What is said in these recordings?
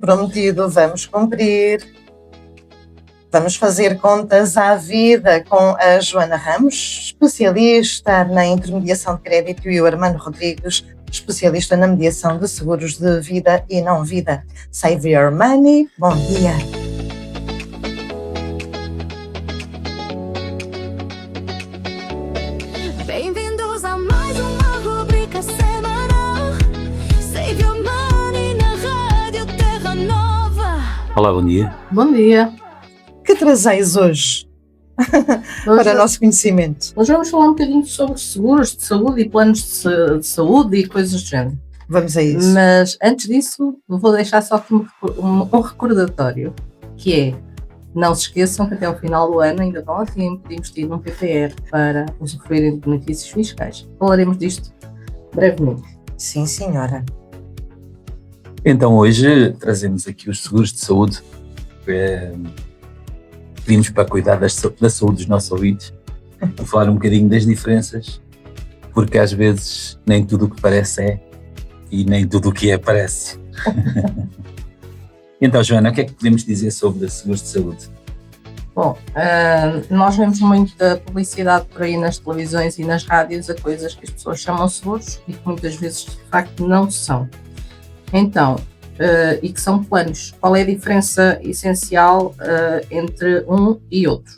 Prometido, vamos cumprir. Vamos fazer contas à vida com a Joana Ramos, especialista na intermediação de crédito, e o Armando Rodrigues, especialista na mediação de seguros de vida e não vida. Save your money. Bom dia. Bem-vindos a mais uma rubrica semanal. Save your money na Rádio Terra Nova. Olá, bom dia. Bom dia. Que trazais hoje para o nosso conhecimento? Hoje vamos falar um bocadinho sobre seguros de saúde e planos de saúde e coisas do género. Vamos a isso. Mas antes disso, vou deixar só aqui um recordatório, que é, não se esqueçam que até ao final do ano ainda vão a tempo de investir num PPR para usufruírem de benefícios fiscais. Falaremos disto brevemente. Sim, senhora. Então hoje trazemos aqui os seguros de saúde. Pedimos para cuidar da saúde dos nossos ouvintes, para falar um bocadinho das diferenças, porque às vezes nem tudo o que parece é e nem tudo o que é parece. Então, Joana, o que é que podemos dizer sobre seguros de saúde? Bom, nós vemos muita publicidade por aí nas televisões e nas rádios a coisas que as pessoas chamam seguros e que muitas vezes de facto não são. Então, e que são planos. Qual é a diferença essencial entre um e outro?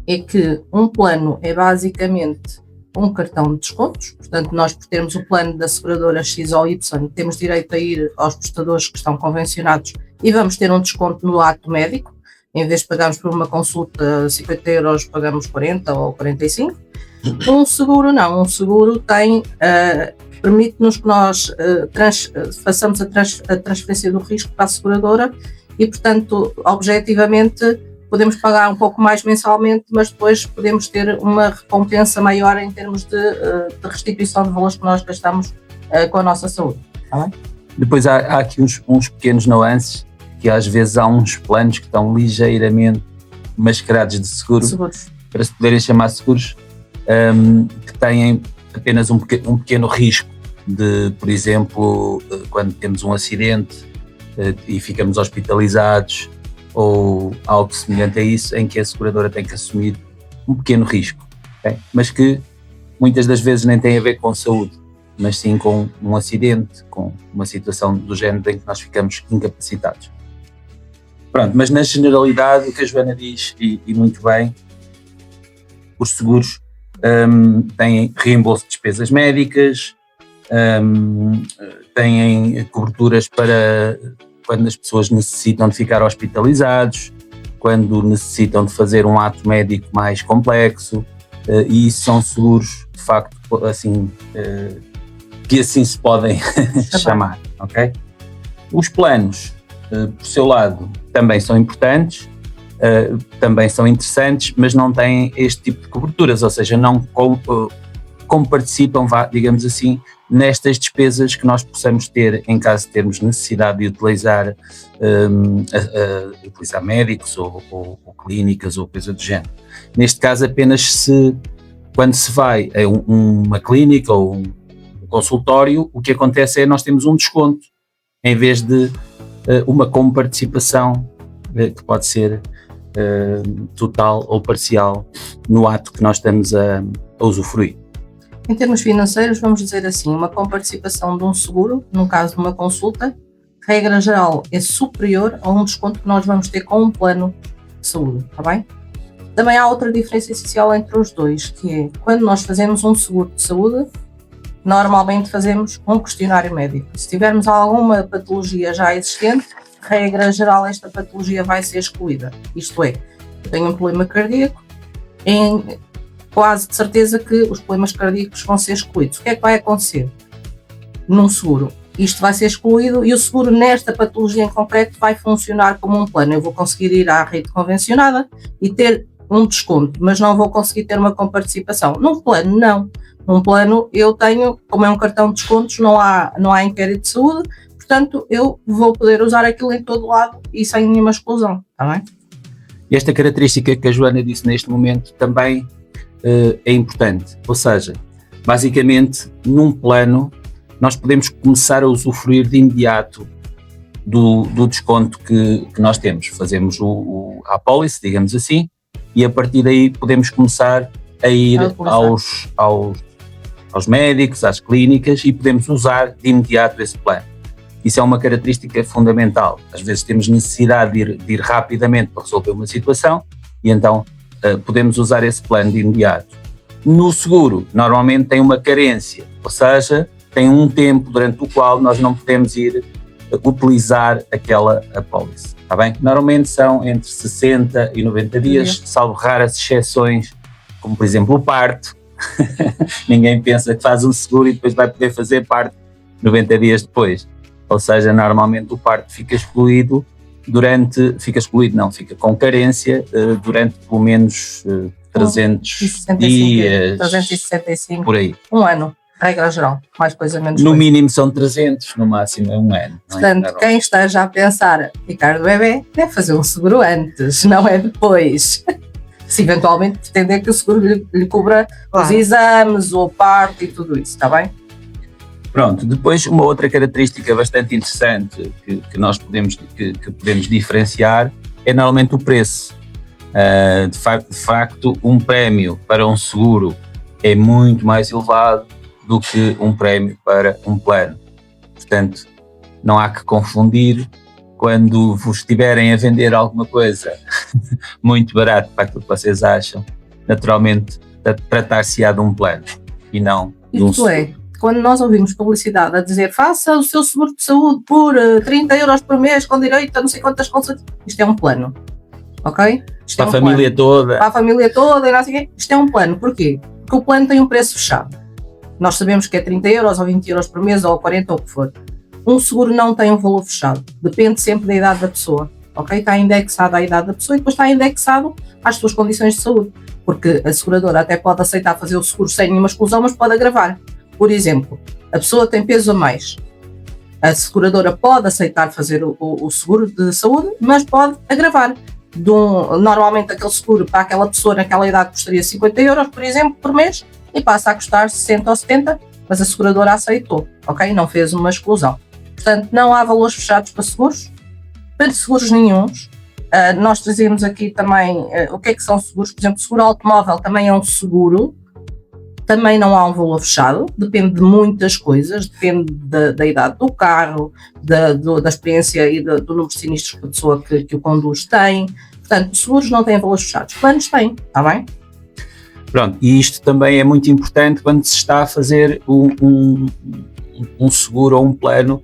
É que um plano é basicamente um cartão de descontos, portanto nós, por termos o plano da seguradora X ou Y, temos direito a ir aos prestadores que estão convencionados e vamos ter um desconto no ato médico. Em vez de pagarmos por uma consulta 50 euros, pagamos 40 ou 45. Um seguro não, um seguro tem... permite-nos que nós façamos a transferência do risco para a seguradora e, portanto, objetivamente, podemos pagar um pouco mais mensalmente, mas depois podemos ter uma recompensa maior em termos de restituição de valores que nós gastamos com a nossa saúde. Tá bem? Depois há aqui uns pequenos nuances, que às vezes há uns planos que estão ligeiramente mascarados de seguros, para se poderem chamar seguros, que têm apenas um pequeno risco de, por exemplo, quando temos um acidente e ficamos hospitalizados ou algo semelhante a isso, em que a seguradora tem que assumir um pequeno risco, okay? Mas que muitas das vezes nem tem a ver com saúde, mas sim com um acidente, com uma situação do género em que nós ficamos incapacitados. Pronto, mas na generalidade o que a Joana diz, e muito bem, os seguros têm reembolso de despesas médicas, têm coberturas para quando as pessoas necessitam de ficar hospitalizados, quando necessitam de fazer um ato médico mais complexo, e isso são seguros, de facto, assim, que assim se podem chamar, ok? Os planos, por seu lado, também são importantes, também são interessantes, mas não têm este tipo de coberturas, ou seja, não comparticipam, digamos assim, nestas despesas que nós possamos ter em caso de termos necessidade de utilizar médicos ou clínicas ou coisa do género. Neste caso, apenas quando se vai a uma clínica ou um consultório, o que acontece é nós temos um desconto em vez de uma comparticipação que pode ser total ou parcial no ato que nós estamos a usufruir. Em termos financeiros, vamos dizer assim, uma comparticipação de um seguro, no caso de uma consulta, regra geral, é superior a um desconto que nós vamos ter com um plano de saúde, está bem? Também há outra diferença essencial entre os dois, que é, quando nós fazemos um seguro de saúde, normalmente fazemos um questionário médico. Se tivermos alguma patologia já existente, regra geral, esta patologia vai ser excluída. Isto é, eu tenho um problema cardíaco, quase de certeza que os problemas cardíacos vão ser excluídos. O que é que vai acontecer num seguro? Isto vai ser excluído e o seguro nesta patologia em concreto vai funcionar como um plano. Eu vou conseguir ir à rede convencionada e ter um desconto, mas não vou conseguir ter uma comparticipação. Num plano, não. Num plano eu tenho, como é um cartão de descontos, não há inquérito de saúde, portanto eu vou poder usar aquilo em todo lado e sem nenhuma exclusão, está bem? E esta característica que a Joana disse neste momento também é importante, ou seja, basicamente num plano nós podemos começar a usufruir de imediato do desconto que nós temos. Fazemos a apólice, digamos assim, e a partir daí podemos começar a ir aos médicos, às clínicas, e podemos usar de imediato esse plano. Isso é uma característica fundamental. Às vezes temos necessidade de ir rapidamente para resolver uma situação e então podemos usar esse plano de imediato. No seguro, normalmente tem uma carência, ou seja, tem um tempo durante o qual nós não podemos ir utilizar aquela apólice, está bem? Normalmente são entre 60 e 90 dias, salvo raras exceções, como por exemplo o parto. Ninguém pensa que faz um seguro e depois vai poder fazer parto 90 dias depois. Ou seja, normalmente o parto fica fica com carência durante pelo menos 300 dias, 365, por aí. Um ano, regra geral, mais coisa, menos no coisa. mínimo são 300, no máximo é um ano. Portanto, quem esteja a pensar ficar do bebê deve fazer um seguro antes, não é depois. Se eventualmente pretender que o seguro lhe cubra os exames, o parto e tudo isso, está bem? Pronto, depois uma outra característica bastante interessante que nós podemos diferenciar é normalmente o preço. De facto, um prémio para um seguro é muito mais elevado do que um prémio para um plano. Portanto, não há que confundir quando vos estiverem a vender alguma coisa muito barato para aquilo que vocês acham, naturalmente tratar-se-á de um plano e não de um seguro. Quando nós ouvimos publicidade a dizer faça o seu seguro de saúde por 30 euros por mês com direito a não sei quantas consultas, isto é um plano, ok? Isto para é a família toda. Para a família toda e não sei o quê. Isto é um plano, porquê? Porque o plano tem um preço fechado. Nós sabemos que é 30 euros ou 20 euros por mês ou 40 ou o que for. Um seguro não tem um valor fechado, depende sempre da idade da pessoa, ok? Está indexado à idade da pessoa e depois está indexado às suas condições de saúde, porque a seguradora até pode aceitar fazer o seguro sem nenhuma exclusão, mas pode agravar. Por exemplo, a pessoa tem peso a mais. A seguradora pode aceitar fazer o seguro de saúde, mas pode agravar. Normalmente aquele seguro para aquela pessoa naquela idade custaria 50 euros, por exemplo, por mês, e passa a custar 60 ou 70, mas a seguradora aceitou, ok? Não fez uma exclusão. Portanto, não há valores fechados para seguros nenhuns. Nós trazemos aqui também o que é que são seguros. Por exemplo, seguro automóvel também é um seguro. Também não há um valor fechado, depende de muitas coisas, depende da idade do carro, da experiência e do número de sinistros que a pessoa que o conduz tem. Portanto, seguros não têm valores fechados, planos têm, está bem? Pronto, e isto também é muito importante quando se está a fazer um seguro ou um plano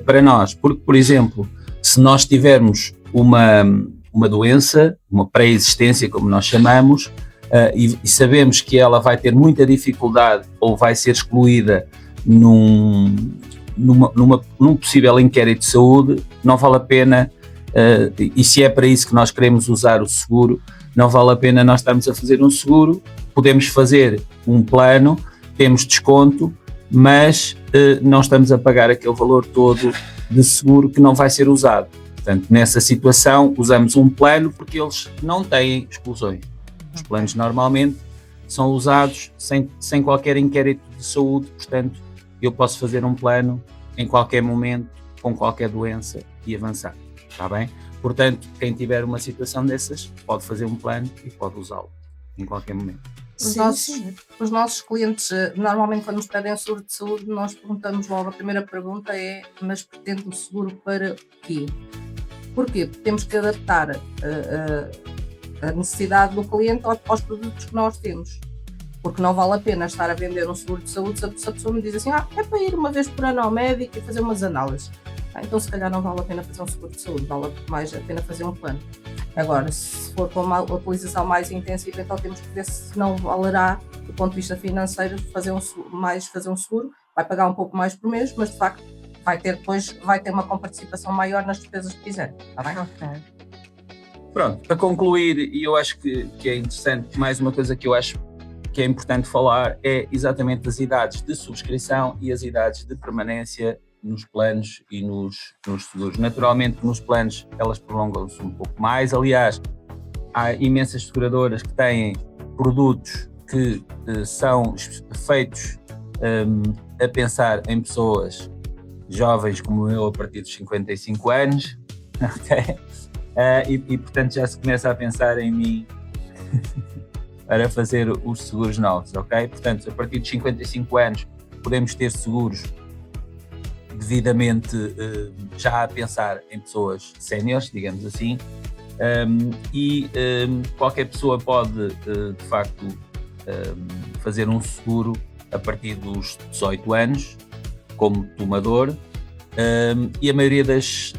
para nós, porque, por exemplo, se nós tivermos uma doença, uma pré-existência, como nós chamamos, e sabemos que ela vai ter muita dificuldade ou vai ser excluída num possível inquérito de saúde, não vale a pena, e se é para isso que nós queremos usar o seguro, não vale a pena nós estarmos a fazer um seguro. Podemos fazer um plano, temos desconto, mas não estamos a pagar aquele valor todo de seguro que não vai ser usado. Portanto, nessa situação, usamos um plano porque eles não têm exclusões. Os planos normalmente são usados sem qualquer inquérito de saúde, portanto, eu posso fazer um plano em qualquer momento, com qualquer doença e avançar, está bem? Portanto, quem tiver uma situação dessas, pode fazer um plano e pode usá-lo em qualquer momento. Os nossos clientes, normalmente quando nos pedem um seguro de saúde, nós perguntamos logo, a primeira pergunta é, mas pretende o seguro para quê? Porquê? Porque temos que adaptar a necessidade do cliente aos produtos que nós temos. Porque não vale a pena estar a vender um seguro de saúde se a pessoa me diz assim, é para ir uma vez por ano ao médico e fazer umas análises. Então se calhar não vale a pena fazer um seguro de saúde, vale mais a pena fazer um plano. Agora, se for com uma utilização mais intensiva, então temos que ver se não valerá, do ponto de vista financeiro, fazer um seguro, vai pagar um pouco mais por mês, mas de facto vai ter uma comparticipação maior nas despesas que quiser, está bem? Ok. Pronto, para concluir, e eu acho que é interessante, mais uma coisa que eu acho que é importante falar é exatamente as idades de subscrição e as idades de permanência nos planos e nos seguros. Naturalmente, nos planos elas prolongam-se um pouco mais. Aliás, há imensas seguradoras que têm produtos que são feitos a pensar em pessoas jovens como eu a partir dos 55 anos, ok? E portanto já se começa a pensar em mim para fazer os seguros novos, ok? Portanto, a partir de 55 anos podemos ter seguros devidamente já a pensar em pessoas séniores, digamos assim, e qualquer pessoa pode de facto fazer um seguro a partir dos 18 anos como tomador, e a maioria das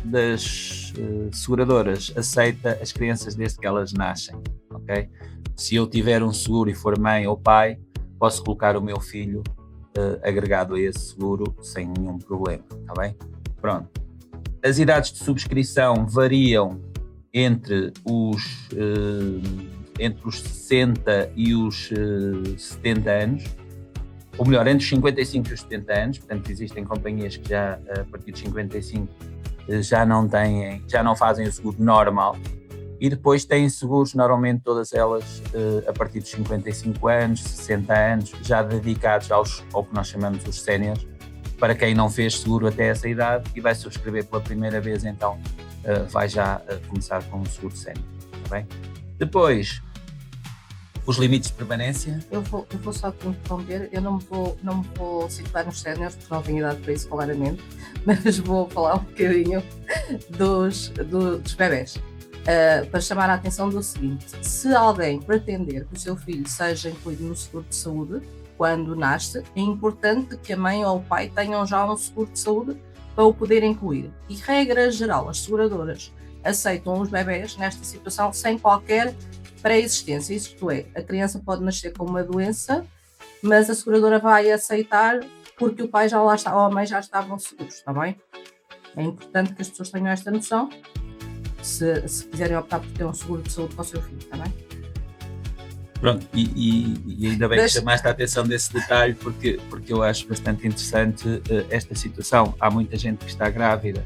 seguradoras aceita as crianças desde que elas nascem, ok? Se eu tiver um seguro e for mãe ou pai, posso colocar o meu filho agregado a esse seguro sem nenhum problema, está bem? Pronto. As idades de subscrição variam entre os 60 e os 70 anos, ou melhor, entre os 55 e os 70 anos. Portanto, existem companhias que já a partir de 55 já não fazem o seguro normal, e depois têm seguros, normalmente todas elas a partir dos 55 anos, 60 anos, já dedicados ao que nós chamamos os séniores, para quem não fez seguro até essa idade e vai subscrever pela primeira vez, então vai já começar com um seguro sénior, está bem? Depois, os limites de permanência. Eu vou só te interromper, eu não me vou situar nos séniores, porque não tenho idade para isso claramente, mas vou falar um bocadinho dos bebés. Para chamar a atenção do seguinte: se alguém pretender que o seu filho seja incluído no seguro de saúde quando nasce, é importante que a mãe ou o pai tenham já um seguro de saúde para o poder incluir. E, regra geral, as seguradoras aceitam os bebés nesta situação sem qualquer pré-existência. Isto é, a criança pode nascer com uma doença, mas a seguradora vai aceitar porque o pai já lá está, ou a mãe já estavam seguros, está bem? É importante que as pessoas tenham esta noção, se quiserem optar por ter um seguro de saúde para o seu filho, está bem? Pronto, e ainda bem que chamaste a atenção desse detalhe, porque eu acho bastante interessante esta situação. Há muita gente que está grávida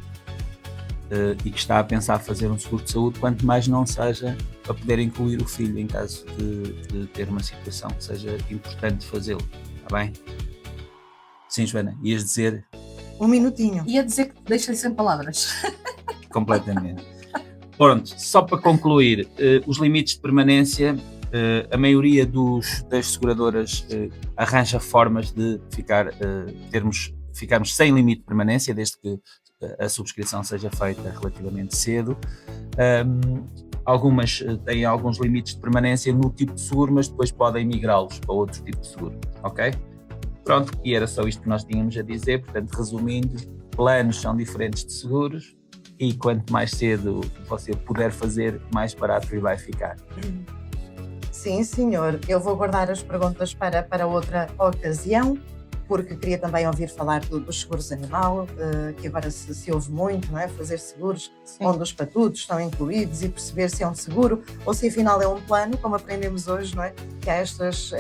e que está a pensar fazer um seguro de saúde, quanto mais não seja para poder incluir o filho em caso de ter uma situação que seja importante fazê-lo, está bem? Sim, Joana, ias dizer? Um minutinho. Ia dizer que deixei sem palavras. Completamente. Pronto, só para concluir, os limites de permanência, a maioria das seguradoras arranja formas de ficarmos sem limite de permanência, desde que a subscrição seja feita relativamente cedo. Algumas têm alguns limites de permanência no tipo de seguro, mas depois podem migrá-los para outro tipo de seguro, ok? Pronto, e era só isto que nós tínhamos a dizer. Portanto, resumindo, planos são diferentes de seguros, e quanto mais cedo você puder fazer, mais barato ele vai ficar. Sim, senhor. Eu vou guardar as perguntas para outra ocasião, porque queria também ouvir falar dos seguros animal, que agora se ouve muito, não é? Fazer seguros. Sim. Onde os patudos estão incluídos, e perceber se é um seguro ou se afinal é um plano, como aprendemos hoje, não é? Que há estas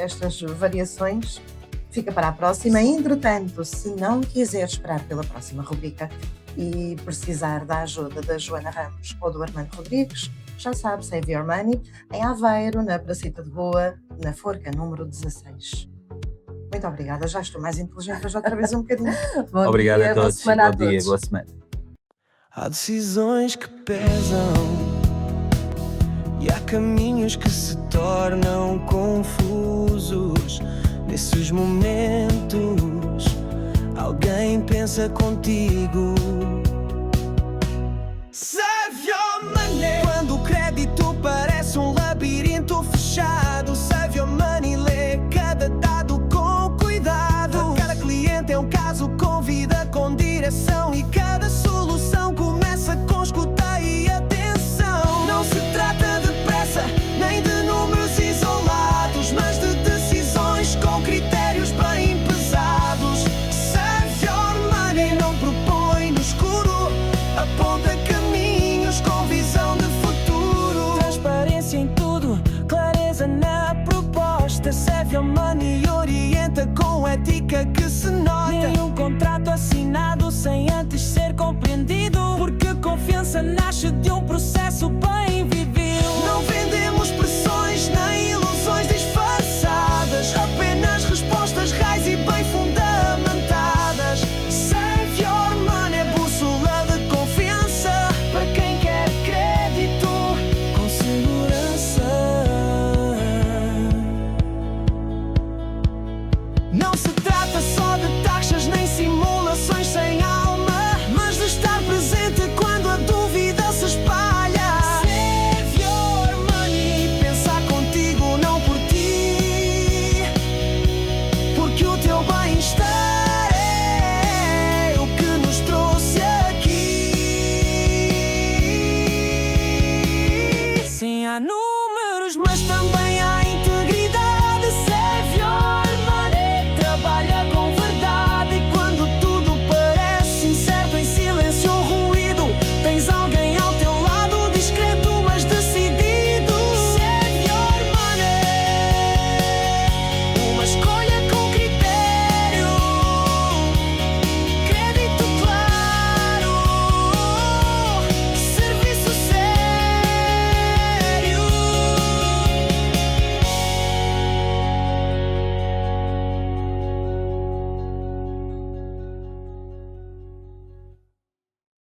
variações. Fica para a próxima. Entretanto, se não quiser esperar pela próxima rubrica e precisar da ajuda da Joana Ramos ou do Armando Rodrigues, já sabe, Save Your Money, em Aveiro, na Pracita de Boa, na Forca número 16. Muito obrigada, já estou mais inteligente hoje outra vez um bocadinho. Obrigado a todos, bom dia, boa semana. Há decisões que pesam e há caminhos que se tornam confusos. Nesses momentos, alguém pensa contigo. Save your money. Quando o crédito parece um labirinto fechado, save your money, lê cada dado com cuidado. Cada cliente é um caso com vida, com direção, e cada solução começa com escuta e atenção. Não se trata de pressa, nem de números isolados, mas de decisões com critérios bem pesados. Save your money, não propõe no escuro, aponta caminhos com visão de futuro. Transparência em tudo, clareza na proposta. Save your money orienta com ética que se nota. Nenhum contrato assinado sem antes ser compreendido, porque confiança nasce de um processo bem vivido. Não vendemos pressões nem ilusões disfarçadas, apenas respostas reais e bem fundamentadas. Save your money. mas também